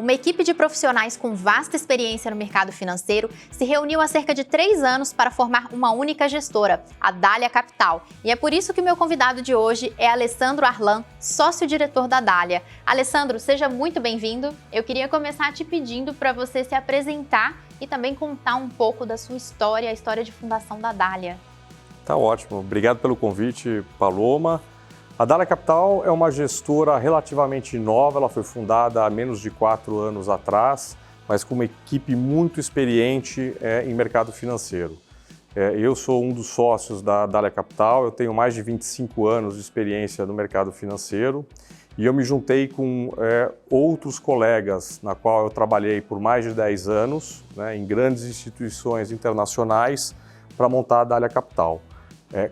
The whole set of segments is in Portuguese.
Uma equipe de profissionais com vasta experiência no mercado financeiro se reuniu há cerca de 3 anos para formar uma única gestora, a Dália Capital. E é por isso que o meu convidado de hoje é Alessandro Arlan, sócio-diretor da Dália. Alessandro, seja muito bem-vindo. Eu queria começar te pedindo para você se apresentar e também contar um pouco da sua história, a história de fundação da Dália. Tá ótimo. Obrigado pelo convite, Paloma. A Dália Capital é uma gestora relativamente nova, ela foi fundada há menos de 4 anos atrás, mas com uma equipe muito experiente em mercado financeiro. Eu sou um dos sócios da Dália Capital, eu tenho mais de 25 anos de experiência no mercado financeiro e eu me juntei com outros colegas, na qual eu trabalhei por mais de 10 anos, em grandes instituições internacionais, para montar a Dália Capital.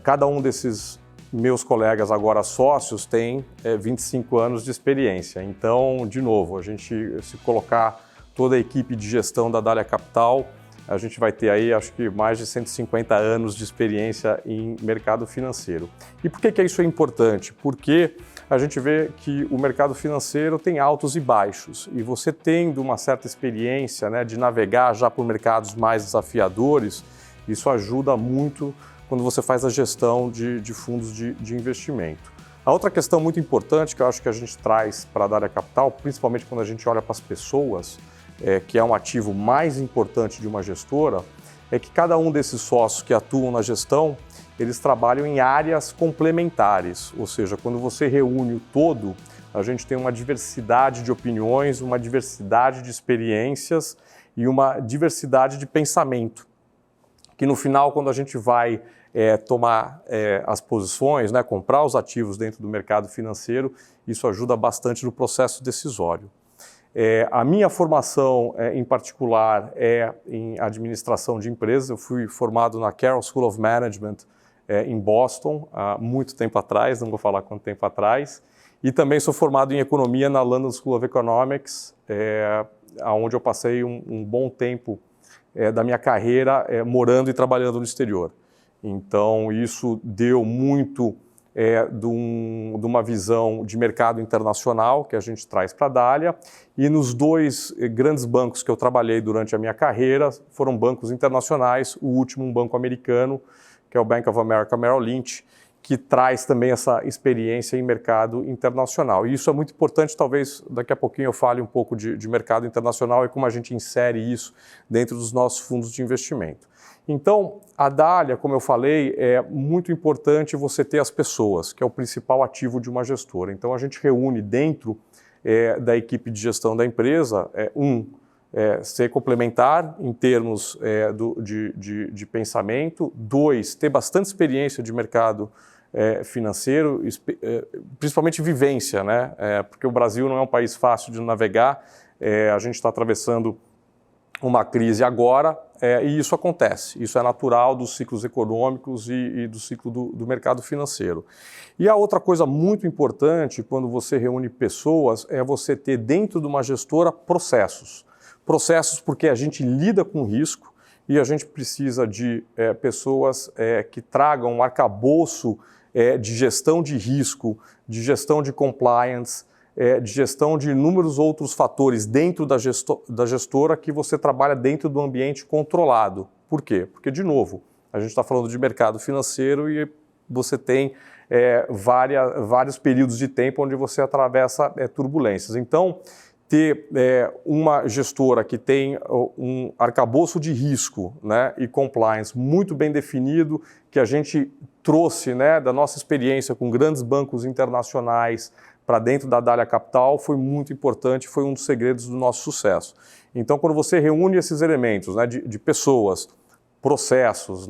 Cada um desses meus colegas agora sócios têm 25 anos de experiência. Então, de novo, a gente se colocar toda a equipe de gestão da Dália Capital, a gente vai ter aí, acho que mais de 150 anos de experiência em mercado financeiro. E por que isso é importante? Porque a gente vê que o mercado financeiro tem altos e baixos. E você tendo uma certa experiência de navegar já por mercados mais desafiadores, isso ajuda muito quando você faz a gestão de fundos de investimento. A outra questão muito importante que eu acho que a gente traz para a Dália Capital, principalmente quando a gente olha para as pessoas, que é um ativo mais importante de uma gestora, é que cada um desses sócios que atuam na gestão, eles trabalham em áreas complementares, ou seja, quando você reúne o todo, a gente tem uma diversidade de opiniões, uma diversidade de experiências e uma diversidade de pensamento, que no final, quando a gente vai tomar as posições, comprar os ativos dentro do mercado financeiro, isso ajuda bastante no processo decisório. A minha formação em particular é em administração de empresas. Eu fui formado na Carroll School of Management em Boston há muito tempo atrás, não vou falar quanto tempo atrás, e também sou formado em economia na London School of Economics, onde eu passei um bom tempo da minha carreira morando e trabalhando no exterior. Então, isso deu muito de uma visão de mercado internacional que a gente traz para a Dália. E nos 2 grandes bancos que eu trabalhei durante a minha carreira foram bancos internacionais, o último um banco americano, que é o Bank of America Merrill Lynch, que traz também essa experiência em mercado internacional. E isso é muito importante, talvez daqui a pouquinho eu fale um pouco de mercado internacional e como a gente insere isso dentro dos nossos fundos de investimento. Então, a Dália, como eu falei, é muito importante você ter as pessoas, que é o principal ativo de uma gestora. Então, a gente reúne dentro da equipe de gestão da empresa, ser complementar em termos de pensamento, 2, ter bastante experiência de mercado financeiro, principalmente vivência, porque o Brasil não é um país fácil de navegar, a gente está atravessando uma crise agora, e isso acontece, isso é natural dos ciclos econômicos e do ciclo do mercado financeiro. E a outra coisa muito importante quando você reúne pessoas é você ter dentro de uma gestora processos. Processos porque a gente lida com risco e a gente precisa de pessoas que tragam um arcabouço de gestão de risco, de gestão de compliance, de gestão de inúmeros outros fatores dentro da gestora que você trabalha dentro do ambiente controlado. Por quê? Porque, de novo, a gente está falando de mercado financeiro e você tem vários períodos de tempo onde você atravessa turbulências. Então, ter uma gestora que tem um arcabouço de risco e compliance muito bem definido, que a gente trouxe da nossa experiência com grandes bancos internacionais para dentro da Dália Capital, foi muito importante, foi um dos segredos do nosso sucesso. Então, quando você reúne esses elementos de pessoas, processos,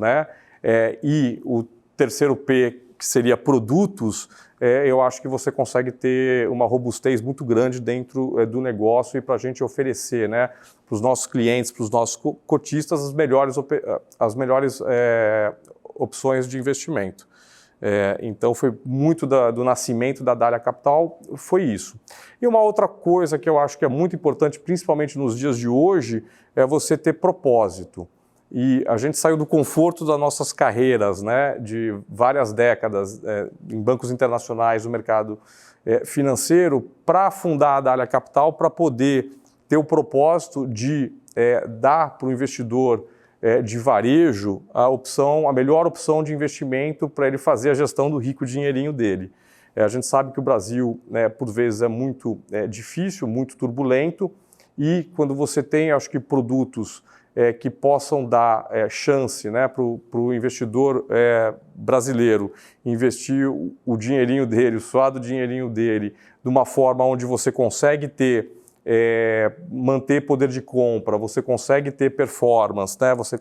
e o terceiro P, que seria produtos, eu acho que você consegue ter uma robustez muito grande dentro do negócio e para a gente oferecer para os nossos clientes, para os nossos cotistas, as melhores opções de investimento. Então, foi muito do nascimento da Dália Capital, foi isso. E uma outra coisa que eu acho que é muito importante, principalmente nos dias de hoje, é você ter propósito. E a gente saiu do conforto das nossas carreiras, de várias décadas em bancos internacionais, no mercado financeiro, para fundar a Dália Capital, para poder ter o propósito de dar para o investidor de varejo a melhor opção de investimento para ele fazer a gestão do rico dinheirinho dele. A gente sabe que o Brasil, por vezes, é muito difícil, muito turbulento, e quando você tem, acho que, produtos que possam dar chance para o investidor brasileiro investir o dinheirinho dele, o suado dinheirinho dele, de uma forma onde você consegue manter poder de compra, você consegue ter performance, você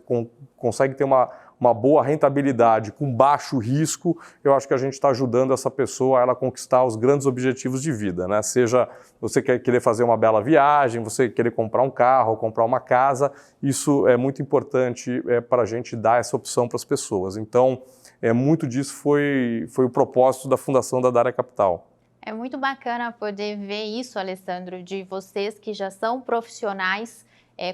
consegue ter uma boa rentabilidade com baixo risco, eu acho que a gente está ajudando essa pessoa a ela conquistar os grandes objetivos de vida, Seja você querer fazer uma bela viagem, você querer comprar um carro, comprar uma casa, isso é muito importante para a gente dar essa opção para as pessoas. Então, muito disso foi o propósito da fundação da Dália Capital. É muito bacana poder ver isso, Alessandro, de vocês que já são profissionais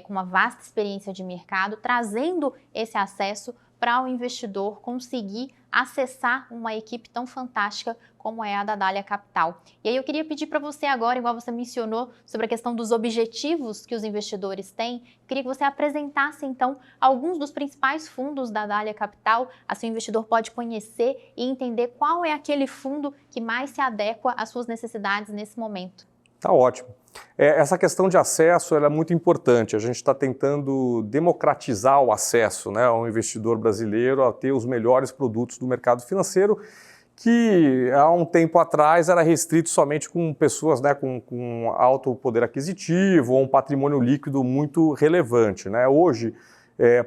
com uma vasta experiência de mercado, trazendo esse acesso para o investidor conseguir acessar uma equipe tão fantástica como é a da Dália Capital. E aí eu queria pedir para você agora, igual você mencionou, sobre a questão dos objetivos que os investidores têm, queria que você apresentasse então alguns dos principais fundos da Dália Capital, assim o investidor pode conhecer e entender qual é aquele fundo que mais se adequa às suas necessidades nesse momento. Tá ótimo. Essa questão de acesso ela é muito importante. A gente está tentando democratizar o acesso ao investidor brasileiro a ter os melhores produtos do mercado financeiro, que há um tempo atrás era restrito somente com pessoas com alto poder aquisitivo ou um patrimônio líquido muito relevante. Hoje,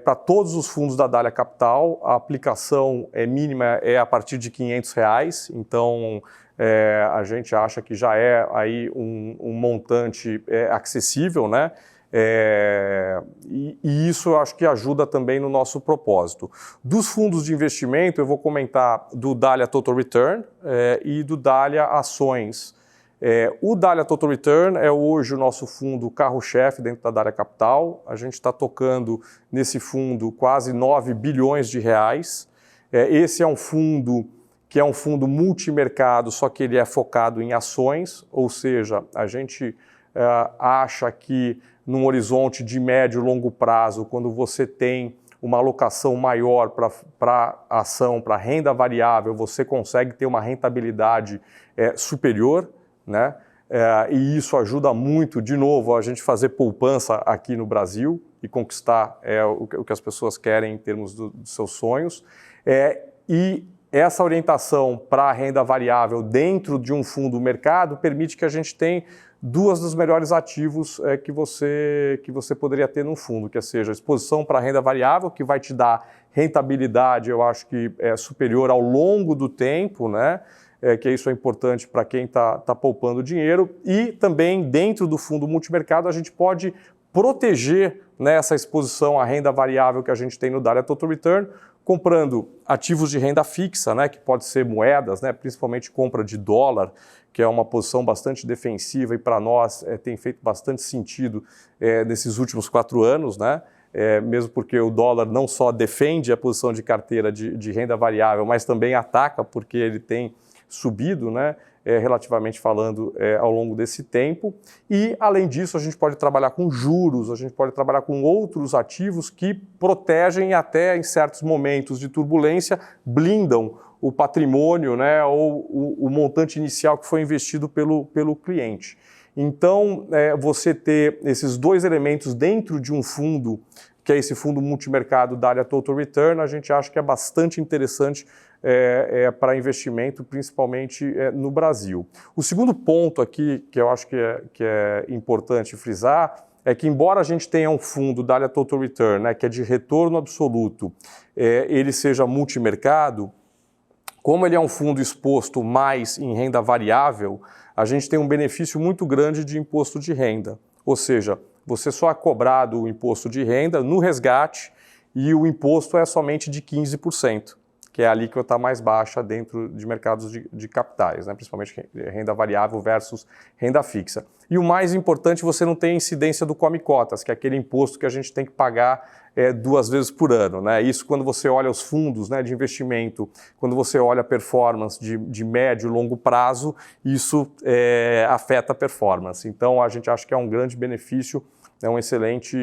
para todos os fundos da Dália Capital, a aplicação mínima é a partir de R$500, então a gente acha que já é aí um montante acessível, e isso eu acho que ajuda também no nosso propósito. Dos fundos de investimento, eu vou comentar do Dália Total Return e do Dália Ações. O Dália Total Return é hoje o nosso fundo carro-chefe dentro da Dália Capital. A gente está tocando nesse fundo quase 9 bilhões de reais. Esse é um fundo que é um fundo multimercado, só que ele é focado em ações, ou seja, a gente acha que num horizonte de médio e longo prazo, quando você tem uma alocação maior para ação, para renda variável, você consegue ter uma rentabilidade superior, e isso ajuda muito, de novo, a gente fazer poupança aqui no Brasil e conquistar o que as pessoas querem em termos dos seus sonhos. E essa orientação para a renda variável dentro de um fundo mercado permite que a gente tenha duas dos melhores ativos que você poderia ter num fundo, que seja a exposição para a renda variável, que vai te dar rentabilidade, eu acho que superior ao longo do tempo, que isso é importante para quem está poupando dinheiro, e também dentro do fundo multimercado a gente pode proteger essa exposição à renda variável que a gente tem no Dália Total Return, comprando ativos de renda fixa, que pode ser moedas, principalmente compra de dólar, que é uma posição bastante defensiva e para nós tem feito bastante sentido nesses últimos 4 anos, mesmo porque o dólar não só defende a posição de carteira de renda variável, mas também ataca porque ele tem subido, relativamente falando, ao longo desse tempo. E, além disso, a gente pode trabalhar com juros, a gente pode trabalhar com outros ativos que protegem até em certos momentos de turbulência, blindam o patrimônio, ou o montante inicial que foi investido pelo cliente. Então, você ter esses dois elementos dentro de um fundo, que é esse fundo multimercado Dália Total Return, a gente acha que é bastante interessante para investimento, principalmente no Brasil. O segundo ponto aqui, que eu acho que é importante frisar, é que embora a gente tenha um fundo Dália Total Return, que é de retorno absoluto, ele seja multimercado, como ele é um fundo exposto mais em renda variável, a gente tem um benefício muito grande de imposto de renda. Ou seja, você só é cobrado o imposto de renda no resgate e o imposto é somente de 15%. que é a alíquota mais baixa dentro de mercados de capitais, né? Principalmente renda variável versus renda fixa. E o mais importante, você não tem incidência do come-cotas, que é aquele imposto que a gente tem que pagar 2 vezes por ano, né? Isso quando você olha os fundos, né, de investimento, quando você olha a performance de médio e longo prazo, isso afeta a performance. Então a gente acha que é um grande benefício, é um excelente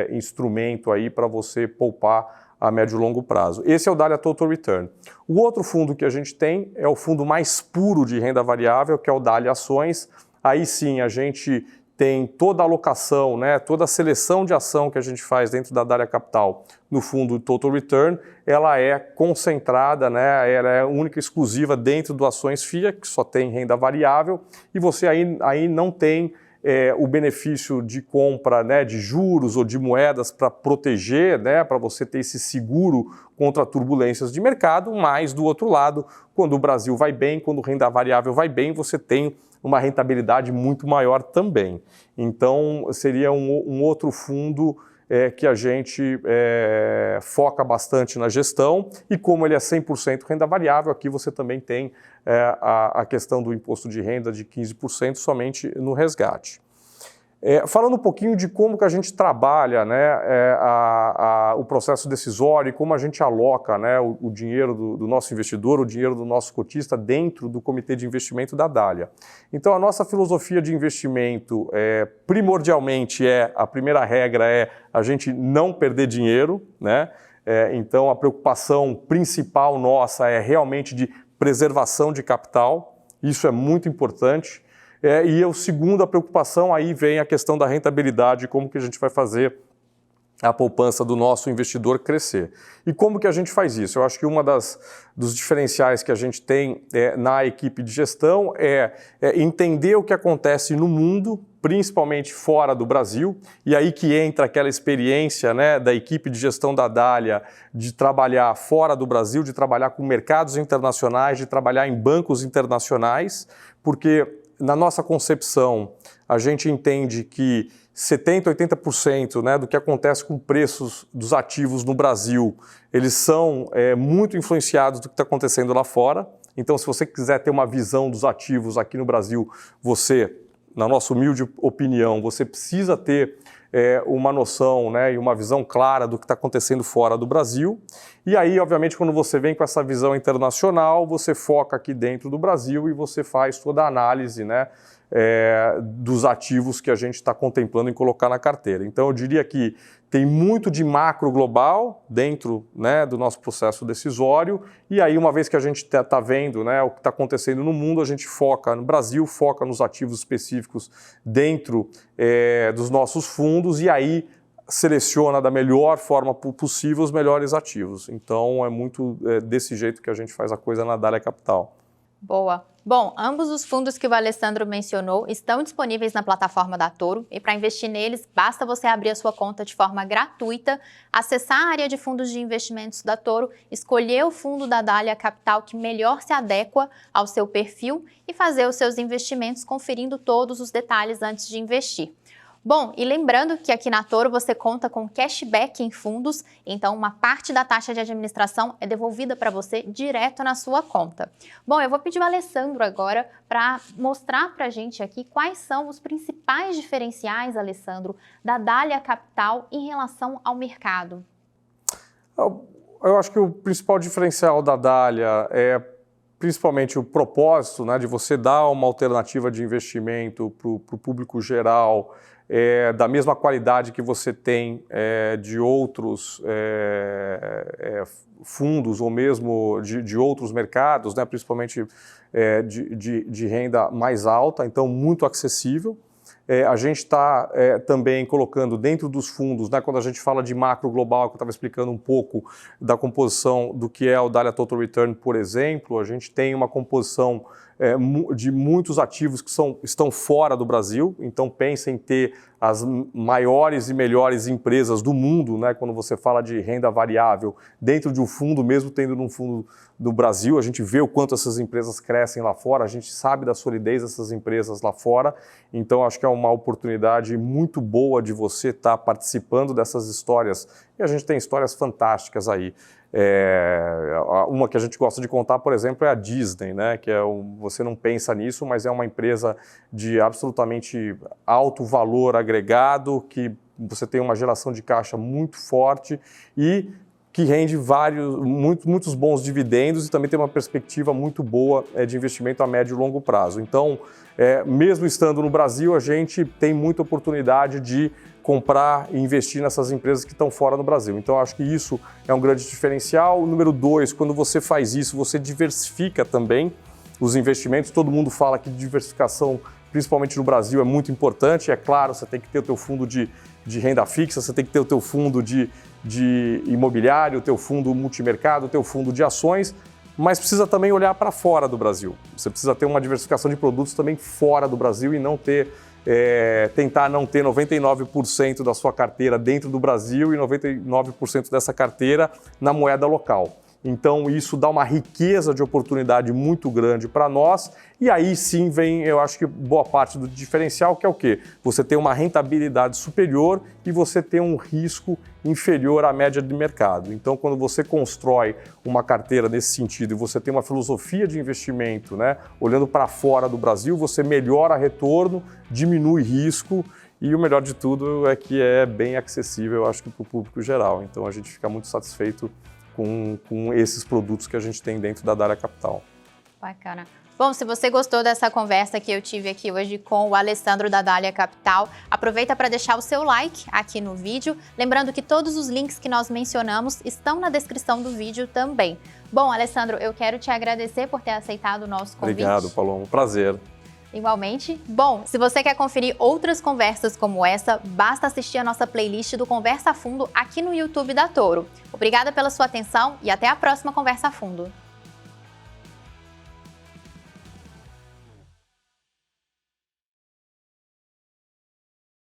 instrumento aí para você poupar a médio e longo prazo. Esse é o Dália Total Return. O outro fundo que a gente tem é o fundo mais puro de renda variável, que é o Dália Ações. Aí sim a gente tem toda a alocação, né, toda a seleção de ação que a gente faz dentro da Dália Capital no fundo Total Return, ela é concentrada, né, ela é única e exclusiva dentro do Ações FIA, que só tem renda variável, e você aí não tem o benefício de compra, né, de juros ou de moedas para proteger, né, para você ter esse seguro contra turbulências de mercado, mas do outro lado, quando o Brasil vai bem, quando renda variável vai bem, você tem uma rentabilidade muito maior também. Então, seria um outro fundo que a gente foca bastante na gestão, e como ele é 100% renda variável, aqui você também tem a questão do imposto de renda de 15% somente no resgate. Falando um pouquinho de como que a gente trabalha, né, o processo decisório e como a gente aloca, né, o dinheiro do nosso investidor, o dinheiro do nosso cotista dentro do comitê de investimento da Dália. Então a nossa filosofia de investimento primordialmente a primeira regra é a gente não perder dinheiro, né? Então a preocupação principal nossa é realmente de preservação de capital, isso é muito importante. E a segunda preocupação, aí vem a questão da rentabilidade, como que a gente vai fazer a poupança do nosso investidor crescer. E como que a gente faz isso? Eu acho que dos diferenciais que a gente tem na equipe de gestão é entender o que acontece no mundo, principalmente fora do Brasil, e aí que entra aquela experiência, né, da equipe de gestão da Dália de trabalhar fora do Brasil, de trabalhar com mercados internacionais, de trabalhar em bancos internacionais, porque na nossa concepção, a gente entende que 70%, 80%, né, do que acontece com preços dos ativos no Brasil, eles são muito influenciados do que está acontecendo lá fora. Então, se você quiser ter uma visão dos ativos aqui no Brasil, você, na nossa humilde opinião, você precisa ter uma noção, né, e uma visão clara do que está acontecendo fora do Brasil. E aí, obviamente, quando você vem com essa visão internacional, você foca aqui dentro do Brasil e você faz toda a análise, né, dos ativos que a gente está contemplando em colocar na carteira. Então, eu diria que tem muito de macro global dentro, né, do nosso processo decisório, e aí, uma vez que a gente está vendo, né, o que está acontecendo no mundo, a gente foca no Brasil, foca nos ativos específicos dentro dos nossos fundos, e aí seleciona da melhor forma possível os melhores ativos. Então, é muito desse jeito que a gente faz a coisa na Dália Capital. Boa. Bom, ambos os fundos que o Alessandro mencionou estão disponíveis na plataforma da Toro, e para investir neles, basta você abrir a sua conta de forma gratuita, acessar a área de fundos de investimentos da Toro, escolher o fundo da Dália Capital que melhor se adequa ao seu perfil e fazer os seus investimentos conferindo todos os detalhes antes de investir. Bom, e lembrando que aqui na Toro você conta com cashback em fundos, então uma parte da taxa de administração é devolvida para você direto na sua conta. Bom, eu vou pedir ao Alessandro agora para mostrar para a gente aqui quais são os principais diferenciais, Alessandro, da Dália Capital em relação ao mercado. Eu acho que o principal diferencial da Dália é principalmente o propósito, né, de você dar uma alternativa de investimento para o público geral, da mesma qualidade que você tem de outros fundos ou mesmo de outros mercados, né, principalmente de renda mais alta, então muito acessível. A gente está também colocando dentro dos fundos, né, quando a gente fala de macro global, que eu estava explicando um pouco da composição do que é o Dália Total Return, por exemplo, a gente tem uma composição de muitos ativos que estão fora do Brasil, então pensa em ter as maiores e melhores empresas do mundo, né, quando você fala de renda variável, dentro de um fundo, mesmo tendo num fundo do Brasil, a gente vê o quanto essas empresas crescem lá fora, a gente sabe da solidez dessas empresas lá fora, então acho que é uma oportunidade muito boa de você estar participando dessas histórias, e a gente tem histórias fantásticas aí. Uma que a gente gosta de contar, por exemplo, é a Disney, né? Que você não pensa nisso, mas é uma empresa de absolutamente alto valor agregado, que você tem uma geração de caixa muito forte e que rende muitos bons dividendos e também tem uma perspectiva muito boa de investimento a médio e longo prazo. Então, mesmo estando no Brasil, a gente tem muita oportunidade de comprar e investir nessas empresas que estão fora do Brasil. Então, acho que isso é um grande diferencial. O número 2, quando você faz isso, você diversifica também os investimentos. Todo mundo fala que diversificação, principalmente no Brasil, é muito importante. É claro, você tem que ter o teu fundo de renda fixa, você tem que ter o teu fundo de imobiliário, o teu fundo multimercado, o teu fundo de ações, mas precisa também olhar para fora do Brasil. Você precisa ter uma diversificação de produtos também fora do Brasil e não tentar não ter 99% da sua carteira dentro do Brasil e 99% dessa carteira na moeda local. Então, isso dá uma riqueza de oportunidade muito grande para nós. E aí sim vem, eu acho que boa parte do diferencial, que é o quê? Você tem uma rentabilidade superior e você tem um risco inferior à média de mercado. Então, quando você constrói uma carteira nesse sentido e você tem uma filosofia de investimento, né, olhando para fora do Brasil, você melhora retorno, diminui risco e o melhor de tudo é que é bem acessível, eu acho que para o público geral. Então, a gente fica muito satisfeito com esses produtos que a gente tem dentro da Dália Capital. Bacana. Bom, se você gostou dessa conversa que eu tive aqui hoje com o Alessandro da Dália Capital, aproveita para deixar o seu like aqui no vídeo. Lembrando que todos os links que nós mencionamos estão na descrição do vídeo também. Bom, Alessandro, eu quero te agradecer por ter aceitado o nosso convite. Obrigado, Paulo. Um prazer. Igualmente. Bom, se você quer conferir outras conversas como essa, basta assistir a nossa playlist do Conversa a Fundo aqui no YouTube da Toro. Obrigada pela sua atenção e até a próxima Conversa a Fundo.